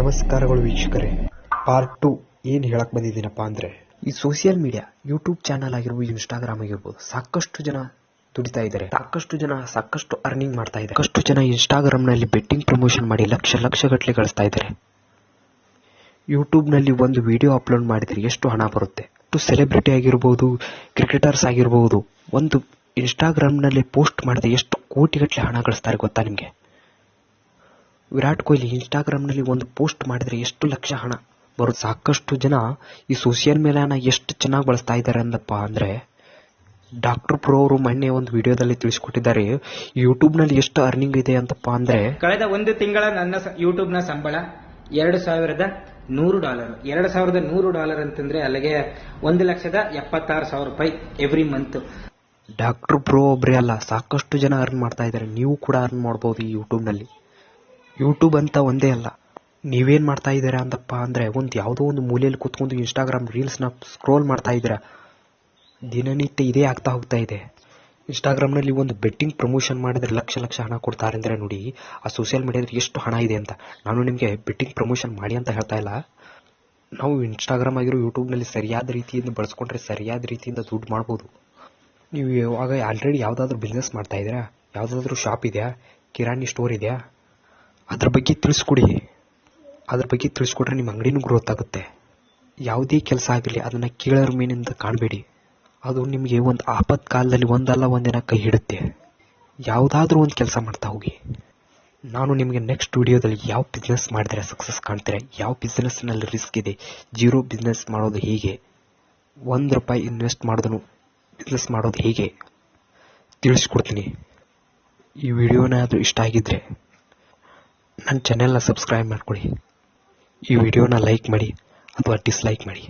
ನಮಸ್ಕಾರಗಳು ವೀಕ್ಷಕರೇ. ಪಾರ್ಟ್ 2 ಏನು ಹೇಳಕ್ ಬಂದಿದ್ದೀನಪ್ಪ ಅಂದರೆ, ಈ ಸೋಷಿಯಲ್ ಮೀಡಿಯಾ ಯೂಟ್ಯೂಬ್ ಚಾನಲ್ ಆಗಿರ್ಬೋದು, ಇನ್ಸ್ಟಾಗ್ರಾಮ್ ಆಗಿರ್ಬೋದು, ಸಾಕಷ್ಟು ಜನ ದುಡಿತಾ ಇದ್ದಾರೆ, ಸಾಕಷ್ಟು ಅರ್ನಿಂಗ್ ಮಾಡ್ತಾ ಇದ್ದಾರೆ. ಸಾಕಷ್ಟು ಜನ ಇನ್ಸ್ಟಾಗ್ರಾಮ್ನಲ್ಲಿ ಬೆಟ್ಟಿಂಗ್ ಪ್ರಮೋಷನ್ ಮಾಡಿ ಲಕ್ಷ ಗಟ್ಟಲೆ ಗಳಿಸ್ತಾ ಇದ್ದಾರೆ. ಯೂಟ್ಯೂಬ್ನಲ್ಲಿ ಒಂದು ವಿಡಿಯೋ ಅಪ್ಲೋಡ್ ಮಾಡಿದರೆ ಎಷ್ಟು ಹಣ ಬರುತ್ತೆ. ಸೆಲೆಬ್ರಿಟಿ ಆಗಿರ್ಬೋದು, ಕ್ರಿಕೆಟರ್ಸ್ ಆಗಿರ್ಬೋದು, ಒಂದು ಇನ್ಸ್ಟಾಗ್ರಾಮ್ನಲ್ಲಿ ಪೋಸ್ಟ್ ಮಾಡಿದ್ರೆ ಎಷ್ಟು ಕೋಟಿಗಟ್ಟಲೆ ಹಣ ಗಳಿಸ್ತಾರೆ ಗೊತ್ತಾ ನಿಮಗೆ? ವಿರಾಟ್ ಕೊಹ್ಲಿ ಇನ್ಸ್ಟಾಗ್ರಾಮ್ನಲ್ಲಿ ಒಂದು ಪೋಸ್ಟ್ ಮಾಡಿದರೆ ಎಷ್ಟು ಲಕ್ಷ ಹಣ ಬರುತ್ತೆ. ಸಾಕಷ್ಟು ಜನ ಈ ಸೋಷಿಯಲ್ ಮೀಡಿಯಾನ ಎಷ್ಟು ಚೆನ್ನಾಗಿ ಬಳಸ್ತಾ ಇದ್ದಾರೆ ಅಂದಪ್ಪ ಅಂದರೆ, ಡಾಕ್ಟರ್ ಪ್ರೋ ಅವರು ಮೊನ್ನೆ ಒಂದು ವಿಡಿಯೋದಲ್ಲಿ ತಿಳಿಸ್ಕೊಟ್ಟಿದ್ದಾರೆ ಯೂಟ್ಯೂಬ್ನಲ್ಲಿ ಎಷ್ಟು ಅರ್ನಿಂಗ್ ಇದೆ ಅಂತಪ್ಪ ಅಂದರೆ. ಕಳೆದ ಒಂದು ತಿಂಗಳ ನನ್ನ ಯೂಟ್ಯೂಬ್ನ ಸಂಬಳ $2,100. $2,100 ಅಂತಂದ್ರೆ ಅಲ್ಲಿಗೆ $1,76,000 ಎವ್ರಿ ಮಂತ್. ಡಾಕ್ಟರ್ ಪ್ರೋ ಒಬ್ಬರೇ ಅಲ್ಲ, ಸಾಕಷ್ಟು ಜನ ಅರ್ನ್ ಮಾಡ್ತಾ ಇದ್ದಾರೆ. ನೀವು ಕೂಡ ಅರ್ನ್ ಮಾಡ್ಬೋದು ಈ ಯೂಟ್ಯೂಬ್ನಲ್ಲಿ. ಯೂಟ್ಯೂಬ್ ಅಂತ ಒಂದೇ ಅಲ್ಲ, ನೀವೇನು ಮಾಡ್ತಾ ಇದ್ದೀರಾ ಅಂತಪ್ಪ ಅಂದರೆ, ಯಾವುದೋ ಒಂದು ಮೂಲೆಯಲ್ಲಿ ಕೂತ್ಕೊಂಡು ಇನ್ಸ್ಟಾಗ್ರಾಮ್ ರೀಲ್ಸ್ನ ಸ್ಕ್ರೋಲ್ ಮಾಡ್ತಾ ಇದ್ದೀರಾ. ದಿನನಿತ್ಯ ಇದೇ ಆಗ್ತಾ ಹೋಗ್ತಾ ಇದೆ. ಇನ್ಸ್ಟಾಗ್ರಾಮ್ನಲ್ಲಿ ಒಂದು ಬೆಟ್ಟಿಂಗ್ ಪ್ರಮೋಷನ್ ಮಾಡಿದರೆ ಲಕ್ಷ ಹಣ ಕೊಡ್ತಾರೆ ಅಂದರೆ ನೋಡಿ, ಆ ಸೋಷಿಯಲ್ ಮೀಡಿಯಾದಲ್ಲಿ ಎಷ್ಟು ಹಣ ಇದೆ ಅಂತ. ನಾನು ನಿಮಗೆ ಬೆಟ್ಟಿಂಗ್ ಪ್ರಮೋಷನ್ ಮಾಡಿ ಅಂತ ಹೇಳ್ತಾ ಇಲ್ಲ. ನಾವು ಇನ್ಸ್ಟಾಗ್ರಾಮ್ ಆಗಿರೋ ಯೂಟ್ಯೂಬ್ನಲ್ಲಿ ಸರಿಯಾದ ರೀತಿಯಿಂದ ಬಳಸ್ಕೊಂಡ್ರೆ ಸರಿಯಾದ ರೀತಿಯಿಂದ ದುಡ್ಡು ಮಾಡ್ಬೋದು. ನೀವು ಇವಾಗ ಆಲ್ರೆಡಿ ಯಾವುದಾದ್ರೂ ಬಿಸ್ನೆಸ್ ಮಾಡ್ತಾ ಇದ್ದೀರಾ, ಯಾವುದಾದ್ರೂ ಶಾಪ್ ಇದೆಯಾ, ಕಿರಾಣಿ ಸ್ಟೋರ್ ಇದೆಯಾ, ಅದ್ರ ಬಗ್ಗೆ ತಿಳಿಸ್ಕೊಟ್ರೆ ನಿಮ್ಮ ಅಂಗಡಿನೂ ಗ್ರೋತ್ ಆಗುತ್ತೆ. ಯಾವುದೇ ಕೆಲಸ ಆಗಲಿ ಅದನ್ನು ಕೀಳರ ಮೇನಿಂದ ಕಾಣಬೇಡಿ. ಅದು ನಿಮಗೆ ಒಂದು ಆಪತ್ ಕಾಲದಲ್ಲಿ ಒಂದಲ್ಲ ಒಂದಿನ ಕೈ ಹಿಡುತ್ತೆ. ಯಾವುದಾದ್ರೂ ಒಂದು ಕೆಲಸ ಮಾಡ್ತಾ ಹೋಗಿ. ನಾನು ನಿಮಗೆ ನೆಕ್ಸ್ಟ್ ವಿಡಿಯೋದಲ್ಲಿ ಯಾವ ಬಿಸ್ನೆಸ್ ಮಾಡಿದ್ರೆ ಸಕ್ಸಸ್ ಕಾಣ್ತೀರಾ, ಯಾವ ಬಿಸ್ನೆಸ್ನಲ್ಲಿ ರಿಸ್ಕ್ ಇದೆ, ಜೀರೋ ಬಿಸ್ನೆಸ್ ಮಾಡೋದು ಹೇಗೆ, ₹1 ಇನ್ವೆಸ್ಟ್ ಮಾಡೋದನ್ನು ಬಿಸ್ನೆಸ್ ಮಾಡೋದು ಹೇಗೆ ತಿಳಿಸ್ಕೊಡ್ತೀನಿ. ಈ ವಿಡಿಯೋನಾದರೂ ಇಷ್ಟ ಆಗಿದ್ದರೆ ನನ್ನ ಚಾನೆಲ್ನ ಸಬ್ಸ್ಕ್ರೈಬ್ ಮಾಡ್ಕೊಳ್ಳಿ. ಈ ವಿಡಿಯೋನ ಲೈಕ್ ಮಾಡಿ ಅಥವಾ ಡಿಸ್ಲೈಕ್ ಮಾಡಿ.